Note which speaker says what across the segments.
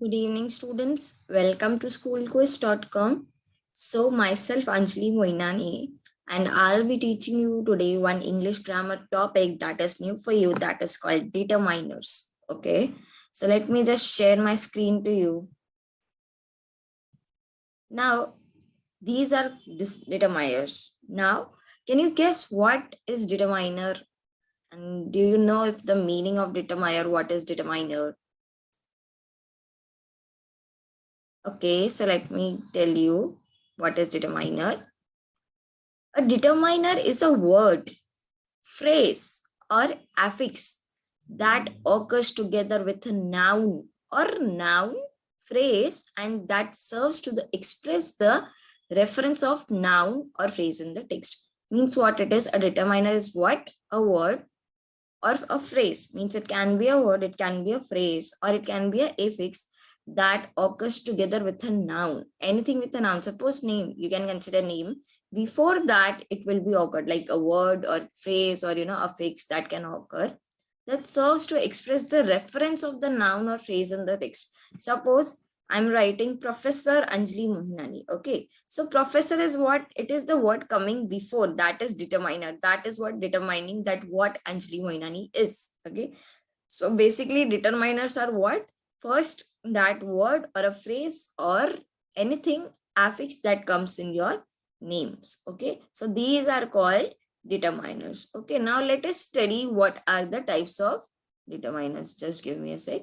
Speaker 1: Good evening, students. Welcome to SchoolQuizz.com. So, myself Anjali Moinani, and I'll be teaching you today one English grammar topic that is new for you, that is called determiners. Okay, so let me just share my screen to you. Now, these are determiners. Now, can you guess what is determiner? And do you know if the meaning of determiner, what is determiner? Okay, so let me tell you what is determiner. A determiner is a word, phrase, or affix that occurs together with a noun or noun phrase and that serves to express the reference of noun or phrase in the text. Means what it is, a determiner is what? A word or a phrase. Means it can be a word, it can be a phrase, or it can be a affix that occurs together with a noun. Anything with a noun, suppose name, you can consider name. Before that, it will be occurred like a word or phrase or affix that can occur that serves to express the reference of the noun or phrase in the text. Suppose I'm writing Professor Anjali Mohinani. Okay, so professor is what? It is the word coming before, that is determiner. That is what determining that what Anjali Mohinani is. Okay, so basically determiners are what? First, that word or a phrase or anything affix that comes in your names. Okay, so these are called determiners. Okay, now let us study what are the types of determiners. Just give me a sec.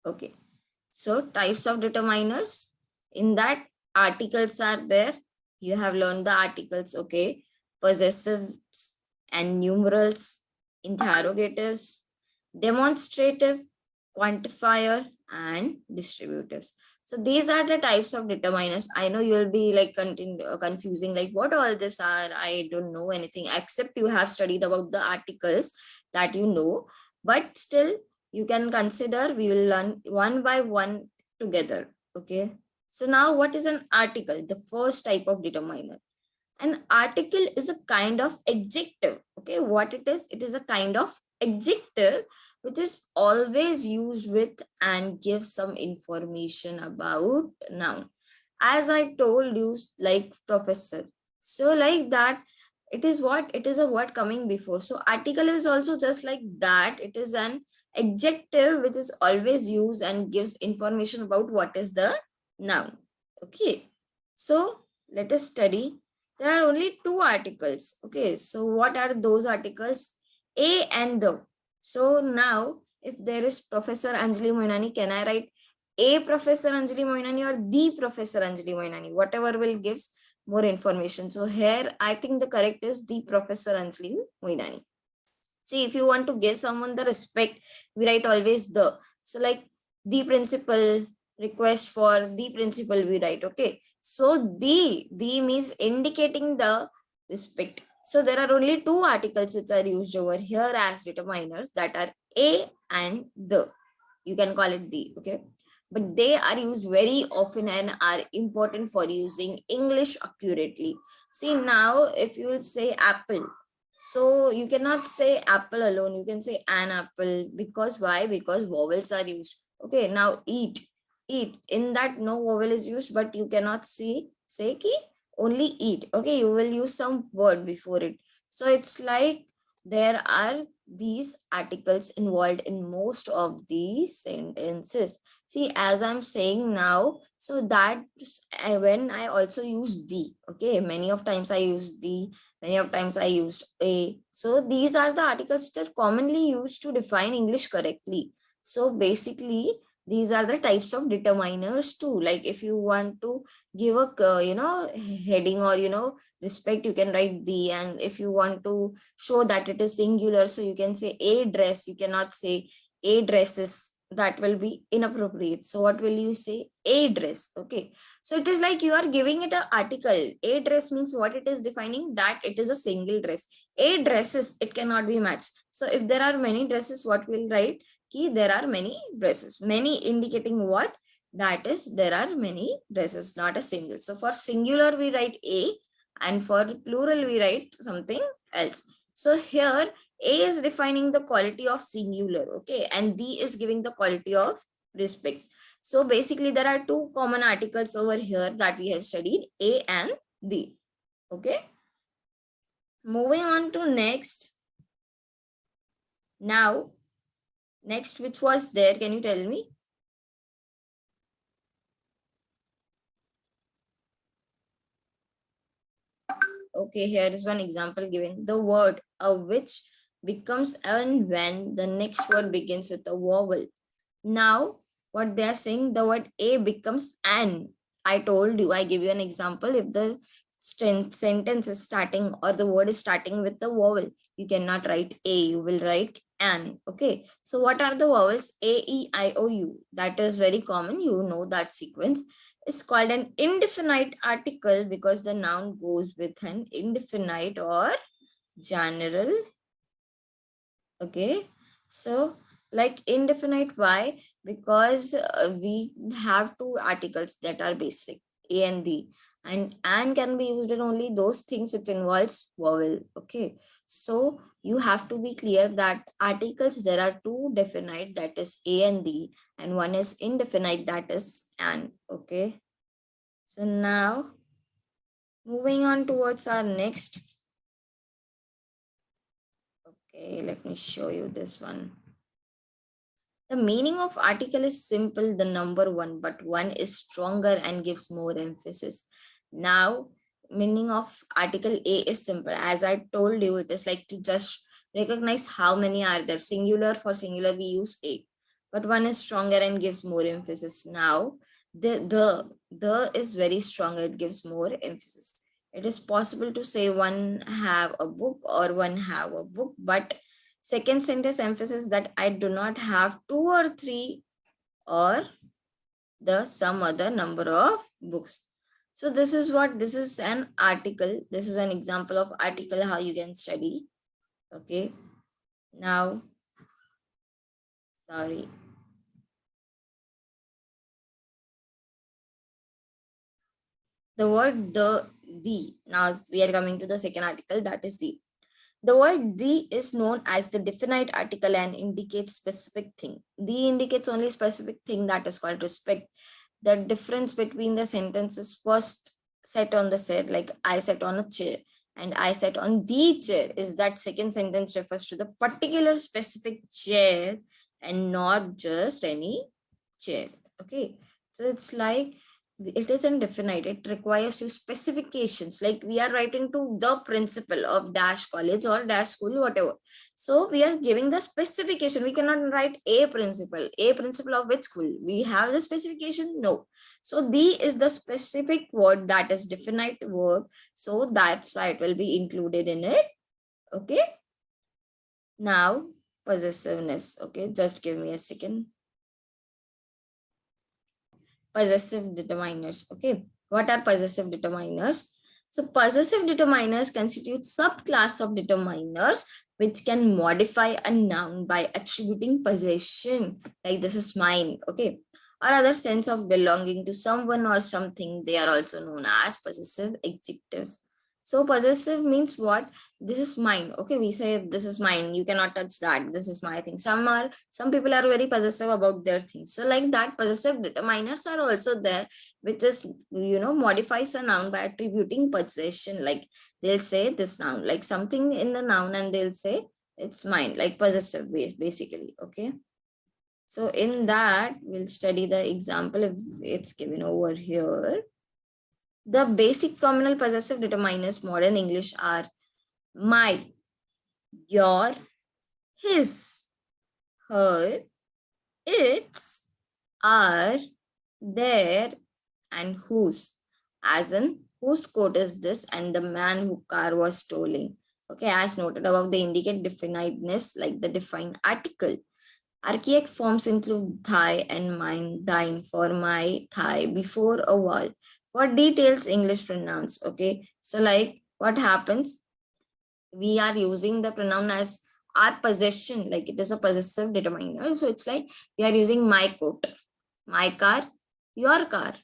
Speaker 1: Okay, so types of determiners, in that articles are there. You have learned the articles. Okay, possessives and numerals, interrogatives, demonstrative, quantifier, and distributives. So these are the types of determiners. I know you'll be like confusing, like what all this are. I don't know anything except you have studied about the articles that you know, but still you can consider, we will learn one by one together. Okay, so now what is an article? The first type of determiner. An article is a kind of adjective. Okay, what it is? It is a kind of adjective which is always used with and gives some information about noun. As I told you, like professor. So like that, it is what? It is a word coming before. So article is also just like that. It is an adjective which is always used and gives information about what is the noun. Okay, so let us study. There are only two articles. Okay, so what are those articles? A and the. So now, if there is Professor Anjali Moinani, can I write A Professor Anjali Moinani or the Professor Anjali Moinani? Whatever will gives more information. So here, I think the correct is the Professor Anjali Moinani. See, if you want to give someone the respect, we write always the. So like the principal, request for the principal, we write. Okay, so the means indicating the respect. So there are only two articles which are used over here as determiners, that are a and the. You can call it the. Okay, but they are used very often and are important for using English accurately. See, now if you will say apple, so you cannot say apple alone, you can say an apple. Because why? Because vowels are used. Okay, now eat, eat, in that no vowel is used, but you cannot say ki only eat. Okay, you will use some word before it. So it's like there are these articles involved in most of these sentences. See, as I'm saying now, so that when I also use the. Okay, many of times I use the, many of times I used a. So these are the articles which are commonly used to define English correctly. So basically, these are the types of determiners too. Like if you want to give a heading or respect, you can write the. And if you want to show that it is singular, so you can say a dress. You cannot say a dresses, that will be inappropriate. So what will you say? A dress. Okay, so it is like you are giving it an article. A dress means what it is defining, that it is a single dress. A dresses, it cannot be matched. So if there are many dresses, what will write? Ki there are many dresses. Many indicating what? That is there are many dresses, not a single. So for singular we write a, and for plural we write something else. So here a is defining the quality of singular. Okay, and the is giving the quality of respects. So basically there are two common articles over here that we have studied, a and the. Okay, moving on to next. Now next, which was there, can you tell me? Okay, here is one example given. The word a which becomes an when the next word begins with a vowel. Now, what they are saying, the word a becomes an. I told you, I give you an example. If the sentence is starting or the word is starting with the vowel, you cannot write a, you will write an. Okay, so what are the vowels? A, E, I, O, U. That is very common. You know that sequence. Is called an indefinite article because the noun goes with an indefinite or general. Okay, so like indefinite, why? Because we have two articles that are basic, a and the, and can be used in only those things which involves vowel. Okay, so you have to be clear that articles, there are two definite, that is a and the, and one is indefinite, that is an. Okay, so now moving on towards our next. Okay, let me show you this one. The meaning of article is simple, the number one, but one is stronger and gives more emphasis. Now, meaning of article A is simple. As I told you, it is like to just recognize how many are there. Singular, for singular, we use A. But one is stronger and gives more emphasis. Now, the is very strong, it gives more emphasis. It is possible to say one have a book or one have a book, but second sentence emphasis that I do not have two or three or the some other number of books. So this is what, this is an article. This is an example of article, how you can study. Okay. Now, sorry. The word the. Now we are coming to the second article, that is the. The word the is known as the definite article and indicates specific thing. The indicates only specific thing, that is called respect. The difference between the sentences first sat on the chair, like I sat on a chair and I sat on the chair, is that second sentence refers to the particular specific chair and not just any chair. Okay, so it's like it is indefinite, it requires you specifications, like we are writing to the principal of dash college or dash school, whatever. So we are giving the specification. We cannot write a principal of which school. We have the specification, no. So the is the specific word, that is definite word, so that's why it will be included in it. Okay, now possessiveness. Okay, just give me a second. Possessive determiners. Okay, what are possessive determiners? So possessive determiners constitute subclass of determiners which can modify a noun by attributing possession, like this is mine, okay, or other sense of belonging to someone or something. They are also known as possessive adjectives. So possessive means what? This is mine. Okay, we say this is mine. You cannot touch that. This is my thing. Some people are very possessive about their things. So like that, possessive determiners are also there, which is, modifies a noun by attributing possession. Like they'll say this noun, like something in the noun, and they'll say it's mine, like possessive basically. Okay. So in that, we'll study the example if it's given over here. The basic pronominal possessive determiners modern English are my, your, his, her, its, our, their, and whose. As in, whose coat is this and the man whose car was stolen. Okay, as noted above, they indicate definiteness like the defined article. Archaic forms include thy and mine, thine, for my, thigh, before a wall. For details, English pronouns. Okay, so like what happens? We are using the pronoun as our possession, like it is a possessive determiner. So it's like we are using my coat, my car, your car,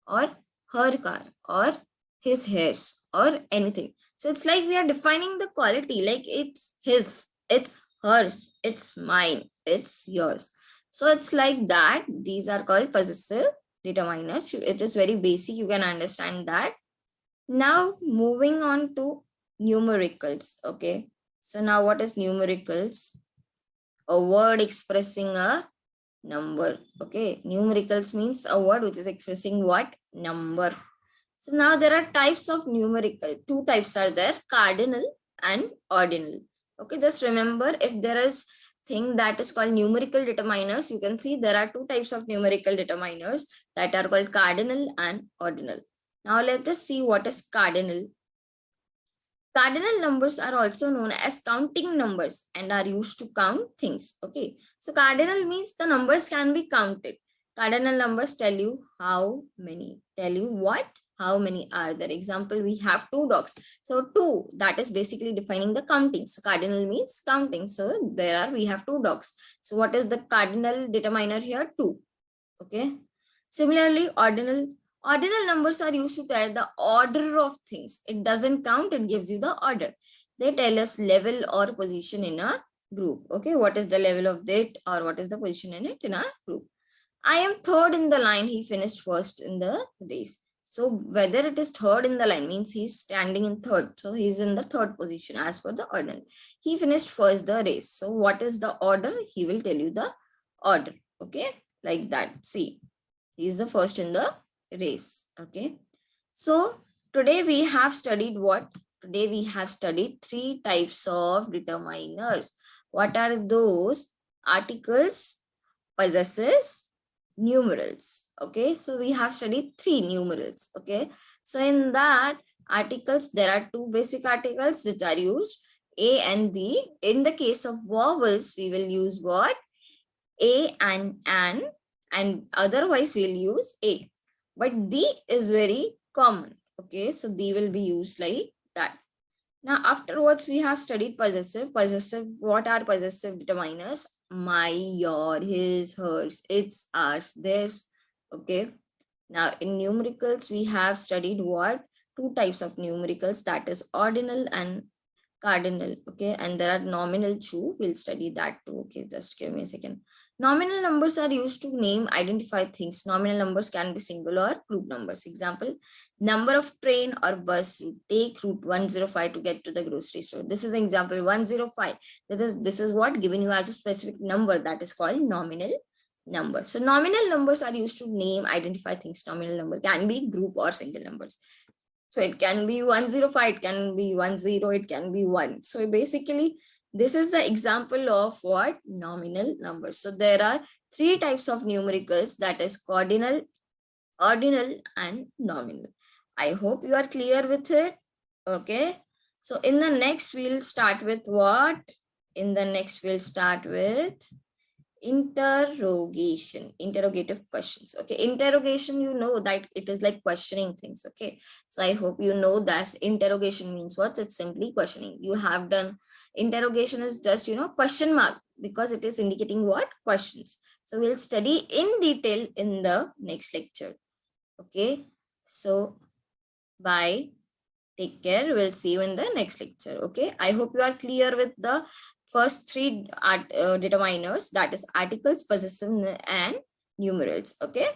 Speaker 1: or her car, or his hairs, or anything. So it's like we are defining the quality, like it's his, it's hers, it's mine, it's yours. So it's like that. These are called possessive determiners. It is very basic. You can understand that. Now moving on to numericals. Okay. So now what is numericals? A word expressing a number. Okay. Numericals means a word which is expressing what? Number. So now there are types of numerical. Two types are there, cardinal and ordinal. Okay, just remember, if there is thing that is called numerical determiners, you can see there are two types of numerical determiners that are called cardinal and ordinal. Now let us see what is cardinal. Cardinal numbers are also known as counting numbers and are used to count things. Okay, so cardinal means the numbers can be counted. Cardinal numbers tell you how many. Tell you what? How many are there? Example, we have two dogs. So two, that is basically defining the counting. So cardinal means counting. So we have two dogs. So what is the cardinal determiner here? Two. Okay. Similarly, ordinal numbers are used to tell the order of things. It doesn't count, it gives you the order. They tell us level or position in a group. Okay, what is the level of that or what is the position in it in a group? I am third in the line, he finished first in the race. So whether it is third in the line means he's standing in third. So he's in the third position as per the ordinal. He finished first the race. So what is the order? He will tell you the order. Okay, like that. See, he is the first in the race. Okay, so today we have studied what? Today we have studied three types of determiners. What are those? Articles, possessives, numerals. Okay, so we have studied three numerals. Okay, so in that articles, there are two basic articles which are used, a and the. In the case of vowels, we will use what? A and an, and otherwise we'll use a. But the is very common. Okay, so the will be used like that. Now afterwards we have studied possessive. Possessive, what are possessive determiners? My, your, his, hers, its, ours, theirs. Okay. Now in numericals we have studied what? Two types of numericals, that is ordinal and cardinal. Okay, and there are nominal too. We'll study that too. Okay, just give me a second. Nominal numbers are used to name, identify things. Nominal numbers can be single or group numbers. Example, number of train or bus you take route 105 to get to the grocery store. This is the example 105. This is what given you as a specific number, that is called nominal number. So nominal numbers are used to name, identify things. Nominal number can be group or single numbers. So it can be 105, it can be 10, it can be 1. So basically, this is the example of what? Nominal numbers. So there are three types of numericals, that is cardinal, ordinal, and nominal. I hope you are clear with it. Okay. So in the next, we'll start with what? In the next, we'll start with interrogation, interrogative questions. Okay, interrogation, you know that it is like questioning things. Okay, so I hope you know that interrogation means what? It's simply questioning. You have done interrogation is just, you know, question mark, because it is indicating what? Questions. So we'll study in detail in the next lecture. Okay, so bye, take care, we'll see you in the next lecture. Okay, I hope you are clear with the first three determiners, that is articles, possessive, and numerals. Okay.